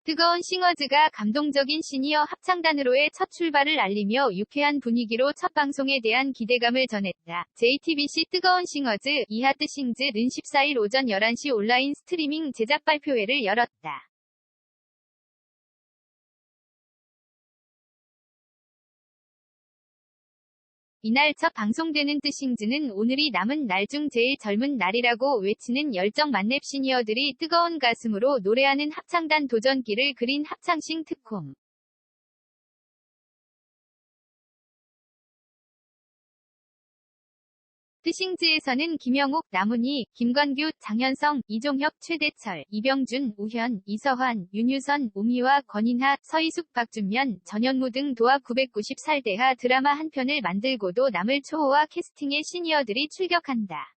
뜨거운 싱어즈가 감동적인 시니어 합창단으로의 첫 출발을 알리며 유쾌한 분위기로 첫 방송에 대한 기대감을 전했다. JTBC 뜨거운 싱어즈 이하트 싱즈는 14일 오전 11시 온라인 스트리밍 제작 발표회를 열었다. 이날 첫 방송되는 뜨싱즈는 오늘이 남은 날 중 제일 젊은 날이라고 외치는 열정 만렙 시니어들이 뜨거운 가슴으로 노래하는 합창단 도전기를 그린 합창싱 특홈. 뜨싱즈에서는 김영옥, 남은희, 김건규, 장현성, 이종혁, 최대철, 이병준, 우현, 이서환, 윤유선, 우미화, 권인하, 서희숙, 박준면, 전현무 등 도합 990살대하 드라마 한 편을 만들고도 남을 초호화 캐스팅의 시니어들이 출격한다.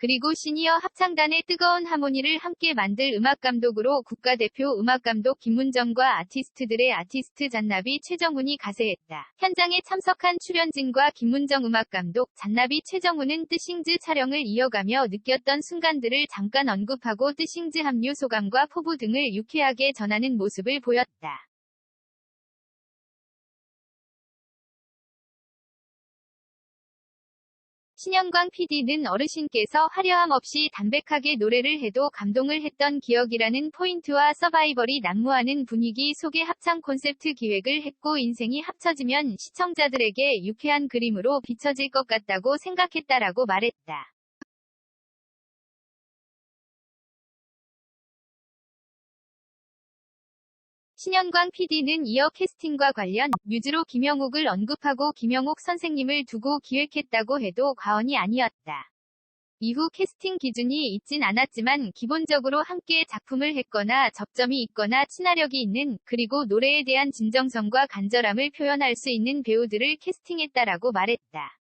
그리고 시니어 합창단의 뜨거운 하모니를 함께 만들 음악감독으로 국가대표 음악감독 김문정과 아티스트들의 아티스트 잔나비 최정훈이 가세했다. 현장에 참석한 출연진과 김문정 음악감독, 잔나비 최정훈은 뜨싱즈 촬영을 이어가며 느꼈던 순간들을 잠깐 언급하고 뜨싱즈 합류 소감과 포부 등을 유쾌하게 전하는 모습을 보였다. 신영광 PD는 어르신께서 화려함 없이 담백하게 노래를 해도 감동을 했던 기억이라는 포인트와 서바이벌이 난무하는 분위기 속의 합창 콘셉트 기획을 했고 인생이 합쳐지면 시청자들에게 유쾌한 그림으로 비춰질 것 같다고 생각했다라고 말했다. 신영광 PD는 이어 캐스팅과 관련 뮤즈로 김영옥을 언급하고 김영옥 선생님을 두고 기획했다고 해도 과언이 아니었다. 이후 캐스팅 기준이 있진 않았지만 기본적으로 함께 작품을 했거나 접점이 있거나 친화력이 있는, 그리고 노래에 대한 진정성과 간절함을 표현할 수 있는 배우들을 캐스팅했다라고 말했다.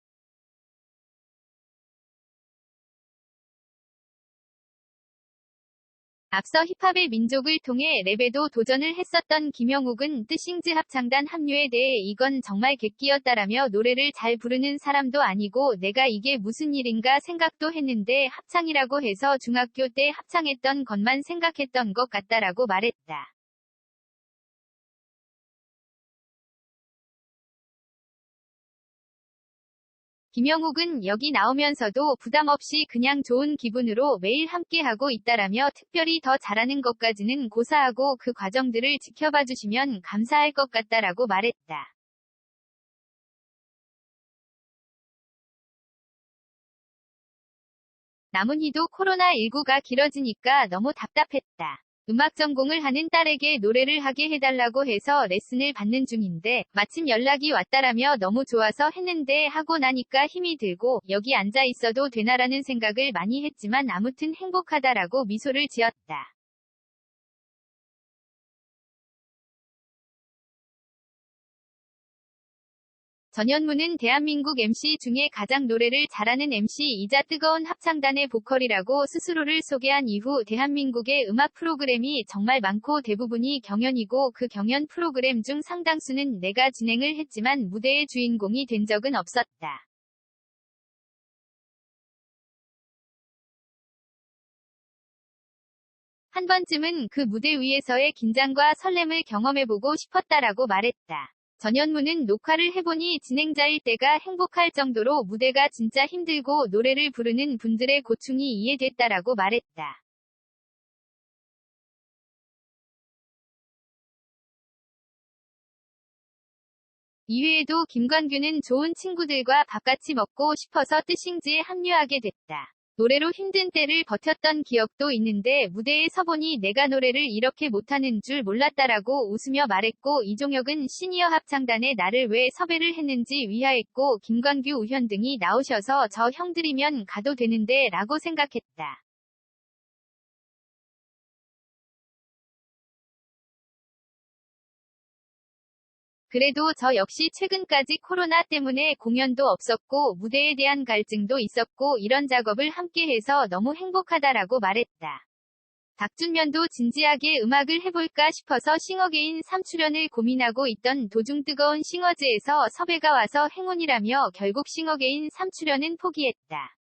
앞서 힙합의 민족을 통해 랩에도 도전을 했었던 김영옥은 뜨싱즈 합창단 합류에 대해 이건 정말 객기였다라며 노래를 잘 부르는 사람도 아니고 내가 이게 무슨 일인가 생각도 했는데 합창이라고 해서 중학교 때 합창했던 것만 생각했던 것 같다라고 말했다. 김영옥은 여기 나오면서도 부담 없이 그냥 좋은 기분으로 매일 함께하고 있다라며 특별히 더 잘하는 것까지는 고사하고 그 과정들을 지켜봐 주시면 감사할 것 같다라고 말했다. 남은희도 코로나19가 길어지니까 너무 답답했다. 음악 전공을 하는 딸에게 노래를 하게 해달라고 해서 레슨을 받는 중인데 마침 연락이 왔다라며 너무 좋아서 했는데 하고 나니까 힘이 들고 여기 앉아 있어도 되나라는 생각을 많이 했지만 아무튼 행복하다라고 미소를 지었다. 전현무는 대한민국 MC 중에 가장 노래를 잘하는 MC이자 뜨거운 합창단의 보컬이라고 스스로를 소개한 이후 대한민국의 음악 프로그램이 정말 많고 대부분이 경연이고 그 경연 프로그램 중 상당수는 내가 진행을 했지만 무대의 주인공이 된 적은 없었다. 한 번쯤은 그 무대 위에서의 긴장과 설렘을 경험해보고 싶었다라고 말했다. 전현무는 녹화를 해보니 진행자일 때가 행복할 정도로 무대가 진짜 힘들고 노래를 부르는 분들의 고충이 이해됐다라고 말했다. 이외에도 김건규는 좋은 친구들과 밥같이 먹고 싶어서 뜨싱즈에 합류하게 됐다. 노래로 힘든 때를 버텼던 기억도 있는데 무대에 서보니 내가 노래를 이렇게 못하는 줄 몰랐다라고 웃으며 말했고 이종혁은 시니어 합창단에 나를 왜 섭외를 했는지 위하했고 김건규 우현 등이 나오셔서 저 형들이면 가도 되는데 라고 생각했다. 그래도 저 역시 최근까지 코로나 때문에 공연도 없었고 무대에 대한 갈증도 있었고 이런 작업을 함께해서 너무 행복하다라고 말했다. 박준면도 진지하게 음악을 해볼까 싶어서 싱어게인 3출연을 고민하고 있던 도중 뜨거운 싱어즈에서 섭외가 와서 행운이라며 결국 싱어게인 3출연은 포기했다.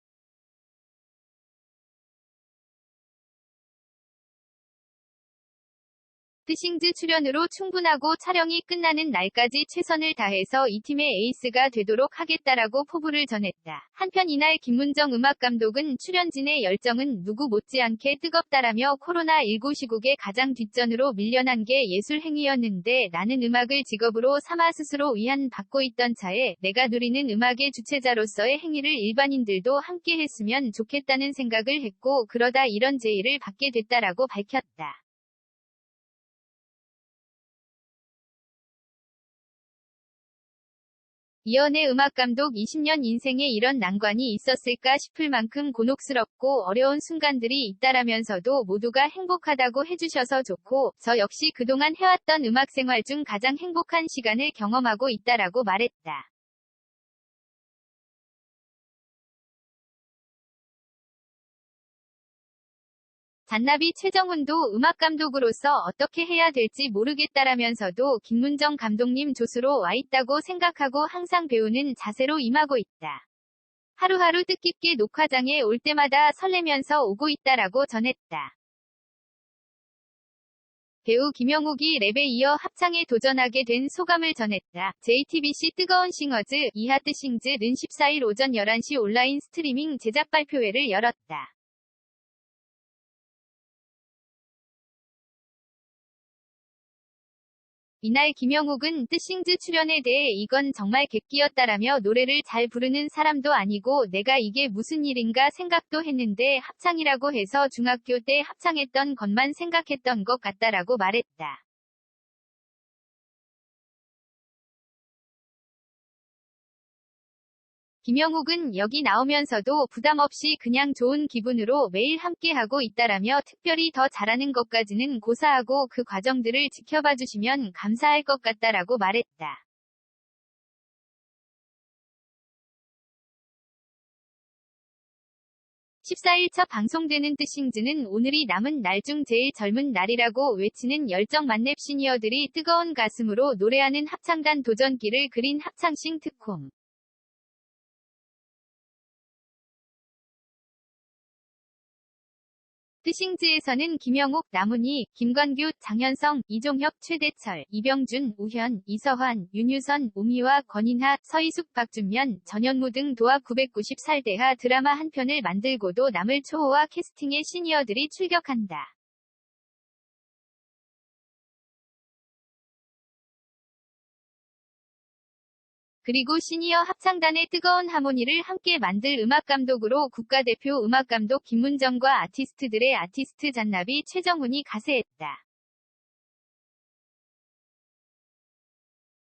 뜨싱즈 출연으로 충분하고 촬영이 끝나는 날까지 최선을 다해서 이 팀의 에이스가 되도록 하겠다라고 포부를 전했다. 한편 이날 김문정 음악감독은 출연진의 열정은 누구 못지않게 뜨겁다라며 코로나19 시국에 가장 뒷전으로 밀려난 게 예술 행위였는데 나는 음악을 직업으로 삼아 스스로 위안받고 있던 차에 내가 누리는 음악의 주체자로서의 행위를 일반인들도 함께 했으면 좋겠다는 생각을 했고 그러다 이런 제의를 받게 됐다라고 밝혔다. 이연의 음악감독 20년 인생에 이런 난관이 있었을까 싶을 만큼 곤혹스럽고 어려운 순간들이 있다라면서도 모두가 행복하다고 해주셔서 좋고 저 역시 그동안 해왔던 음악생활 중 가장 행복한 시간을 경험하고 있다라고 말했다. 잔나비 최정훈도 음악감독으로서 어떻게 해야 될지 모르겠다라면서도 김문정 감독님 조수로 와 있다고 생각하고 항상 배우는 자세로 임하고 있다. 하루하루 뜻깊게 녹화장에 올 때마다 설레면서 오고 있다라고 전했다. 배우 김영욱이 랩에 이어 합창에 도전하게 된 소감을 전했다. JTBC 뜨거운 싱어즈 이하 뜨싱즈는 14일 오전 11시 온라인 스트리밍 제작 발표회를 열었다. 이날 김영욱은 뜨싱즈 출연에 대해 이건 정말 객기였다라며 노래를 잘 부르는 사람도 아니고 내가 이게 무슨 일인가 생각도 했는데 합창이라고 해서 중학교 때 합창했던 것만 생각했던 것 같다라고 말했다. 김영욱은 여기 나오면서도 부담 없이 그냥 좋은 기분으로 매일 함께하고 있다라며 특별히 더 잘하는 것까지는 고사하고 그 과정들을 지켜봐 주시면 감사할 것 같다라고 말했다. 14일 첫 방송되는 뜨싱즈는 오늘이 남은 날 중 제일 젊은 날이라고 외치는 열정 만렙 시니어들이 뜨거운 가슴으로 노래하는 합창단 도전기를 그린 합창싱 특홈. 뜨싱즈에서는 김영욱, 남훈이, 김관규, 장현성, 이종혁, 최대철, 이병준, 우현, 이서환, 윤유선, 우미화, 권인하, 서희숙, 박준면, 전현무 등 도합 990살대하 드라마 한 편을 만들고도 남을 초호화 캐스팅의 시니어들이 출격한다. 그리고 시니어 합창단의 뜨거운 하모니를 함께 만들 음악감독으로 국가대표 음악감독 김문정과 아티스트들의 아티스트 잔나비 최정훈이 가세했다.